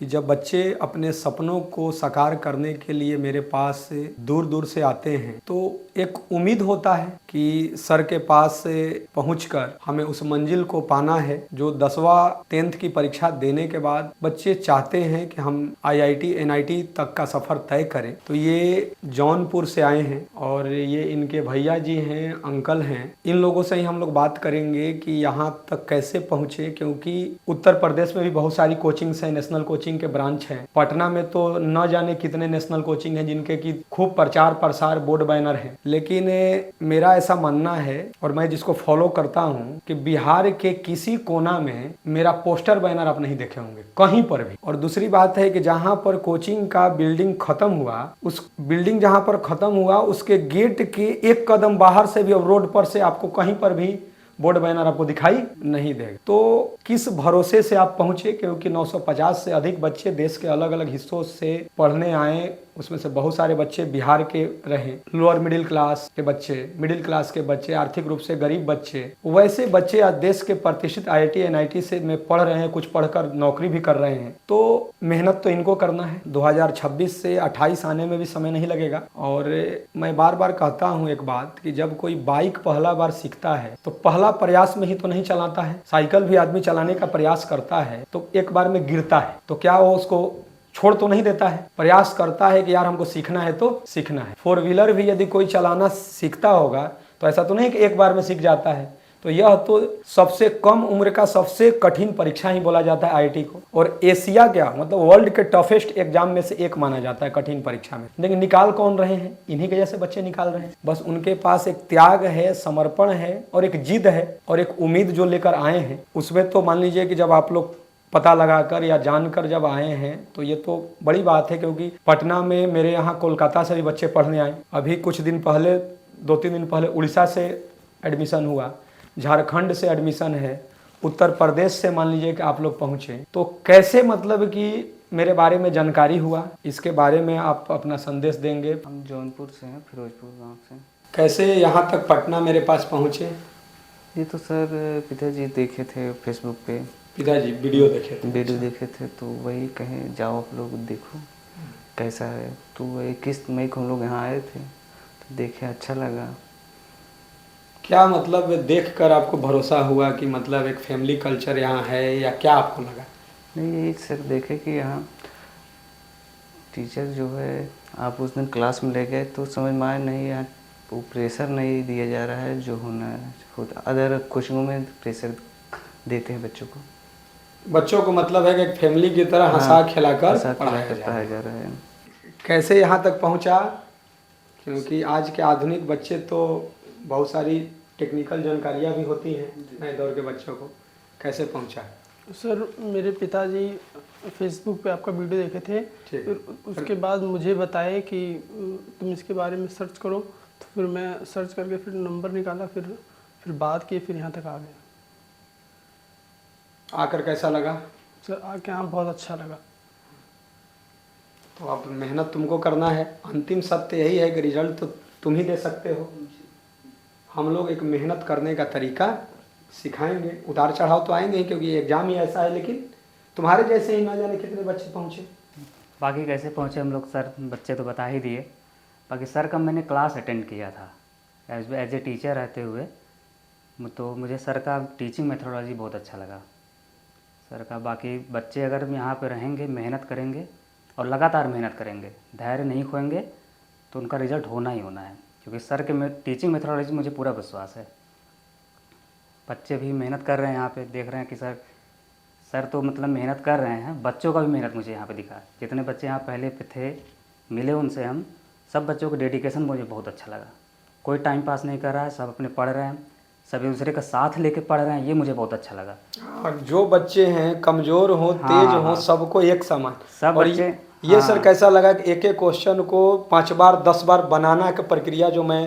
कि जब बच्चे अपने सपनों को साकार करने के लिए मेरे पास दूर दूर से आते हैं तो एक उम्मीद होता है कि सर के पास से पहुंचकर हमें उस मंजिल को पाना है जो 10वां 10th की परीक्षा देने के बाद बच्चे चाहते हैं कि हम IIT NIT तक का सफ़र तय करें। तो ये जौनपुर से आए हैं और ये इनके भैया जी हैं, अंकल हैं। इन लोगों से ही हम लोग बात करेंगे कि यहाँ तक कैसे पहुँचे, क्योंकि उत्तर प्रदेश में भी बहुत सारी कोचिंग्स हैं, नेशनल कोचिंग के ब्रांच हैं। पटना में तो न जाने कितने नेशनल कोचिंग हैं जिनके की खूब प्रचार प्रसार बोर्ड बैनर हैं। लेकिन मेरा ऐसा मानना है और मैं जिसको फॉलो करता हूँ कि बिहार के किसी कोना में मेरा पोस्टर बैनर आप नहीं देखे होंगे कहीं पर भी। और दूसरी बात है कि जहाँ पर कोचिंग का बिल्डिंग खत्म हुआ, उस बिल्डिंग जहाँ पर खत्म हुआ उसके गेट के एक कदम बाहर से भी और रोड पर से आपको कहीं पर भी बोर्ड बैनर आपको दिखाई नहीं देगा। तो किस भरोसे से आप पहुंचे, क्योंकि 950 से अधिक बच्चे देश के अलग अलग हिस्सों से पढ़ने आए, उसमें से बहुत सारे बच्चे बिहार के रहे, लोअर मिडिल क्लास के बच्चे, मिडिल क्लास के बच्चे, आर्थिक रूप से गरीब बच्चे, वैसे बच्चे आज देश के प्रतिष्ठित IIT NIT से में पढ़ रहे हैं, कुछ पढ़कर नौकरी भी कर रहे हैं। तो मेहनत तो इनको करना है। 2026 से 28 आने में भी समय नहीं लगेगा। और मैं बार बार कहता हूँ एक बात कि जब कोई बाइक पहला बार सीखता है तो पहला प्रयास में ही तो नहीं चलाता है। साइकिल भी आदमी चलाने का प्रयास करता है तो एक बार में गिरता है तो क्या वो उसको छोड़ तो नहीं देता है, प्रयास करता है कि यार हमको सीखना है तो सीखना है। 4 व्हीलर भी यदि कोई चलाना सीखता होगा तो ऐसा तो नहीं कि एक बार में सीख जाता है। तो यह तो सबसे कम उम्र का सबसे कठिन परीक्षा ही बोला जाता है IIT को, और एशिया क्या मतलब वर्ल्ड के टफेस्ट एग्जाम में से एक माना जाता है कठिन परीक्षा में। लेकिन निकाल कौन रहे हैं? इन्हीं के जैसे बच्चे निकाल रहे हैं। बस उनके पास एक त्याग है, समर्पण है और एक जिद है और एक उम्मीद जो लेकर आए हैं। उसमें तो मान लीजिए कि जब आप लोग पता लगाकर या जानकर जब आए हैं तो ये तो बड़ी बात है, क्योंकि पटना में मेरे यहाँ कोलकाता से भी बच्चे पढ़ने आए। अभी कुछ दिन पहले 2-3 दिन पहले उड़ीसा से एडमिशन हुआ, झारखंड से एडमिशन है, उत्तर प्रदेश से मान लीजिए कि आप लोग पहुँचे। तो कैसे मतलब कि मेरे बारे में जानकारी हुआ, इसके बारे में आप अपना संदेश देंगे। हम जौनपुर से हैं, फिरोजपुर गांव से। कैसे यहाँ तक पटना मेरे पास पहुँचे? ये तो सर पिताजी देखे थे फेसबुक पे, पिताजी वीडियो देखे थे? वीडियो देखे थे तो वही कहें जाओ आप लोग देखो कैसा है। तो वही 21 मई को हम लोग यहाँ आए थे तो देखे, अच्छा लगा। क्या मतलब देखकर आपको भरोसा हुआ कि मतलब एक फैमिली कल्चर यहाँ है, या क्या आपको लगा? नहीं, यही सर देखे कि यहाँ टीचर जो है, आप उस दिन क्लास में ले गए तो समझ में आया नहीं, यहाँ वो प्रेशर नहीं दिया जा रहा है जो होना होता। अदर कोचिंगों में प्रेशर देते हैं बच्चों को। बच्चों को मतलब है कि एक फैमिली की तरह हंसा खिलाकर पढ़ाया जा रहा है। कैसे यहाँ तक पहुँचा? क्योंकि आज के आधुनिक बच्चे तो बहुत सारी टेक्निकल जानकारियाँ भी होती हैं नए दौर के बच्चों को, कैसे पहुँचा? सर मेरे पिताजी फेसबुक पे आपका वीडियो देखे थे, फिर उसके बाद मुझे बताए कि तुम इसके बारे में सर्च करो। तो फिर मैं सर्च करके फिर नंबर निकाला, फिर बात की, फिर यहाँ तक आ गया। आकर कैसा लगा? सर आके यहाँ बहुत अच्छा लगा। तो अब मेहनत तुमको करना है। अंतिम सत्य यही है कि रिजल्ट तो तुम ही दे सकते हो। हम लोग एक मेहनत करने का तरीका सिखाएंगे। उतार चढ़ाव तो आएंगे ही, क्योंकि एग्ज़ाम ही ऐसा है। लेकिन तुम्हारे जैसे ही ना जाने कितने बच्चे पहुँचे। बाकी कैसे पहुँचे हम लोग सर, बच्चे तो बता ही दिए। बाकी सर का मैंने क्लास अटेंड किया था एज ए टीचर रहते हुए, तो मुझे सर का टीचिंग मेथोडोलॉजी बहुत अच्छा लगा सर का। बाकी बच्चे अगर यहाँ पे रहेंगे, मेहनत करेंगे और लगातार मेहनत करेंगे, धैर्य नहीं खोएंगे, तो उनका रिज़ल्ट होना ही होना है। क्योंकि सर के टीचिंग मेथोडोलॉजी मुझे पूरा विश्वास है। बच्चे भी मेहनत कर रहे हैं यहाँ पे, देख रहे हैं कि सर तो मतलब मेहनत कर रहे हैं। बच्चों का भी मेहनत मुझे यहाँ पे दिखा। जितने बच्चे यहाँ पहले पे थे, मिले उनसे हम, सब बच्चों का डेडिकेशन मुझे बहुत अच्छा लगा। कोई टाइम पास नहीं कर रहा है, सब अपने पढ़ रहे हैं, सब एक दूसरे का साथ लेके पढ़ रहे हैं, ये मुझे बहुत अच्छा लगा। और जो बच्चे हैं कमज़ोर हो, तेज हो, सबको एक समान। सब और बच्चे ये सर कैसा लगा कि एक एक क्वेश्चन को 5 बार 10 बार बनाना का प्रक्रिया जो मैं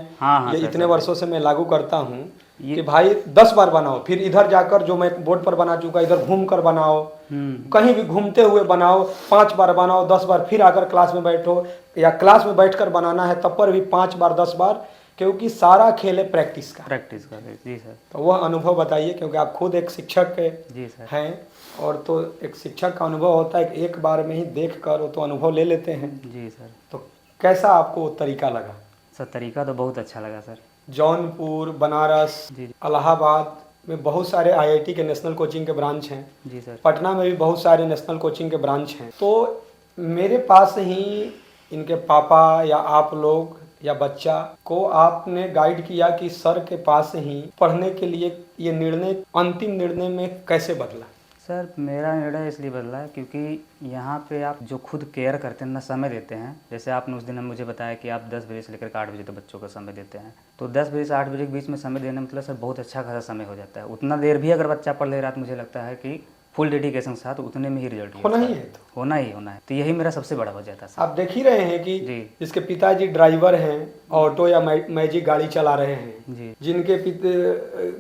ये इतने वर्षों से मैं लागू करता हूँ कि भाई 10 बार बनाओ, फिर इधर जाकर जो मैं बोर्ड पर बना चुका इधर घूम कर बनाओ, कहीं भी घूमते हुए बनाओ, 5 बार बनाओ, 10 बार, फिर आकर क्लास में बैठो, या क्लास में बैठकर बनाना है तब पर भी 5 बार 10 बार, क्योंकि सारा खेल है प्रैक्टिस का। प्रैक्टिस कर रहे जी सर। तो वह अनुभव बताइए, क्योंकि आप खुद एक शिक्षक जी सर। हैं, और तो एक शिक्षक का अनुभव होता है कि एक बार में ही देख कर वो तो अनुभव ले लेते हैं। जी सर। तो कैसा आपको वो तरीका लगा? सर तरीका तो बहुत अच्छा लगा सर। जौनपुर, बनारस, जी इलाहाबाद में बहुत सारे आईआईटी के नेशनल कोचिंग के ब्रांच हैं। जी सर। पटना में भी बहुत सारे नेशनल कोचिंग के ब्रांच हैं। तो मेरे पास ही इनके पापा या आप लोग या बच्चा को आपने गाइड किया कि सर के पास ही पढ़ने के लिए, ये निर्णय अंतिम निर्णय में कैसे बदला? सर मेरा निर्णय इसलिए बदला है क्योंकि यहाँ पे आप जो खुद केयर करते हैं ना, समय देते हैं। जैसे आपने उस दिन मुझे बताया कि आप 10 बजे से लेकर 8 बजे तक बच्चों को समय देते हैं, तो 10 बजे से 8 बजे के बीच में समय देने मतलब सर बहुत अच्छा खासा समय हो जाता है। उतना देर भी अगर बच्चा पढ़ ले रहा है तो मुझे लगता है कि फुल डेडिकेशन के साथ उतने में ही रिजल्ट होना ही है। तो होना है। तो यही मेरा सबसे बड़ा वजह था सर। आप देख ही रहे हैं कि जी। जिसके पिताजी ड्राइवर हैं, ऑटो या मैजिक गाड़ी चला रहे हैं, जी। जिनके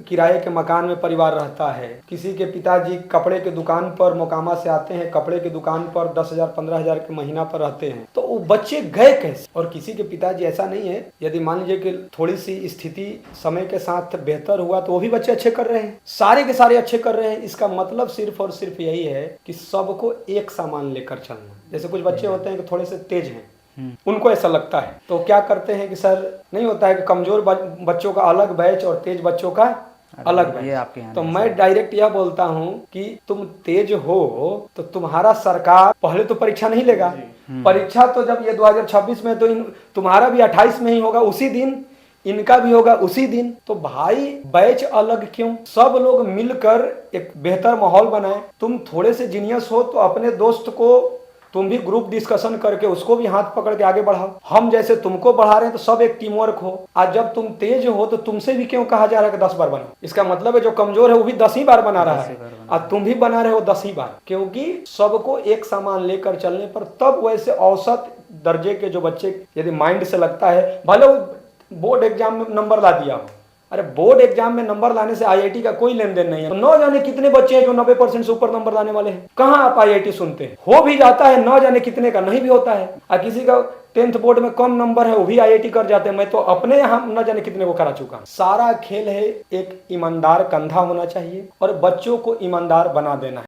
किराए के मकान में परिवार रहता है, किसी के पिताजी कपड़े के दुकान पर मोकामा से आते हैं, कपड़े के दुकान पर 10,000 15,000 के महीना पर रहते हैं, तो वो बच्चे गए कैसे? और किसी के पिताजी ऐसा नहीं है, यदि मान लीजिए कि थोड़ी सी स्थिति समय के साथ बेहतर हुआ तो वो भी बच्चे अच्छे कर रहे हैं, सारे के सारे अच्छे कर रहे हैं। इसका मतलब सिर्फ और सिर्फ यही है कि सबको एक सामान लेकर चलना। जैसे कुछ बच्चे होते हैं कि थोड़े से तेज हैं, उनको ऐसा लगता है, तो क्या करते हैं कि सर नहीं होता है कि कमजोर बच्चों का अलग बैच और तेज बच्चों का अलग बैच। तो मैं डायरेक्ट यह बोलता हूं कि तुम तेज हो तो तुम्हारा सरकार पहले तो परीक्षा नहीं लेगा। परीक्षा तो जब ये 2026 में, तो तुम्हारा भी 28 में ही होगा, उसी दिन इनका भी होगा उसी दिन। तो भाई बैच अलग क्यों? सब लोग मिलकर एक बेहतर माहौल बनाए। तुम थोड़े से जीनियस हो तो अपने दोस्त को तुम भी ग्रुप डिस्कशन करके उसको भी हाथ पकड़ के आगे बढ़ाओ। हम जैसे तुमको बढ़ा रहे हैं तो सब एक टीम वर्क हो। आज जब तुम तेज हो तो तुमसे भी क्यों कहा जा रहा है कि 10 बार बनाओ? इसका मतलब है जो कमजोर है वो भी 10 ही बार बना रहा है और तुम भी बना रहे हो 10 ही बार। क्योंकि सबको एक सामान लेकर चलने पर तब वैसे औसत दर्जे के जो बच्चे यदि माइंड से लगता है, भले बोर्ड एग्जाम में नंबर ला दिया हो, अरे बोर्ड एग्जाम में नंबर लाने से आईआईटी का कोई लेन देन नहीं है। तो न जाने कितने बच्चे हैं जो 90% से ऊपर नंबर लाने वाले हैं। कहां आप आईआईटी सुनते हैं? हो भी जाता है, न जाने कितने का नहीं भी होता है। और किसी का 10th बोर्ड में कम नंबर है वो भी आईआईटी कर जाते हैं। मैं तो अपने यहाँ न जाने कितने को करा चुका हूं। सारा खेल है एक ईमानदार कंधा होना चाहिए और बच्चों को ईमानदार बना देना है।